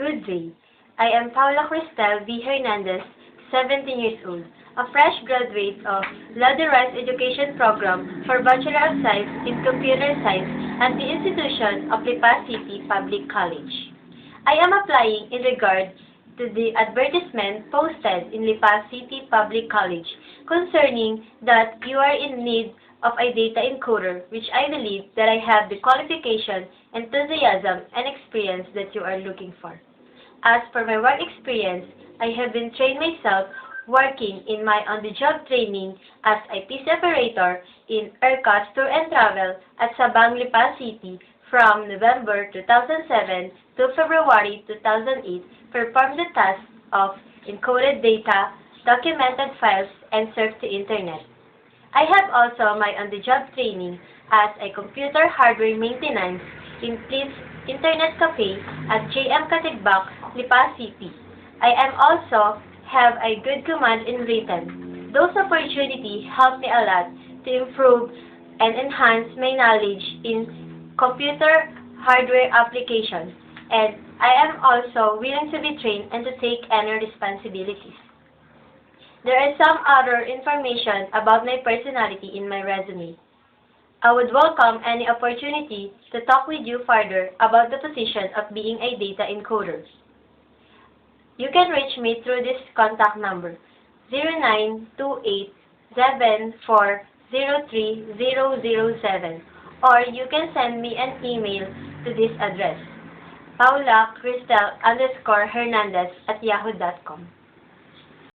Good day. I am Paula Cristel V. Hernandez, 17 years old, a fresh graduate of Ladder-Rice Education Program for Bachelor of Science in Computer Science at the institution of Lipa City Public College. I am applying in regard to the advertisement posted in Lipa City Public College concerning that you are in need of a data encoder, which I believe that I have the qualification, enthusiasm, and experience that you are looking for. As for my work experience, I have been trained myself working in my on-the-job training as a PC operator in ERCOT Tour and Travel at Sabang, Lipa City from November 2007 to February 2008, performed the task of encoded data, documented files, and surf the internet. I have also my on-the-job training as a computer hardware maintenance in Please Internet Cafe at JM Katigbak, Lipa City. I am also have a good command in written. Those opportunities help me a lot to improve and enhance my knowledge in computer hardware applications, and I am also willing to be trained and to take any responsibilities. There is some other information about my personality in my resume. I would welcome any opportunity to talk with you further about the position of being a data encoder. You can reach me through this contact number, 0928-7403-007, or you can send me an email to this address, paulacristel_hernandez@yahoo.com.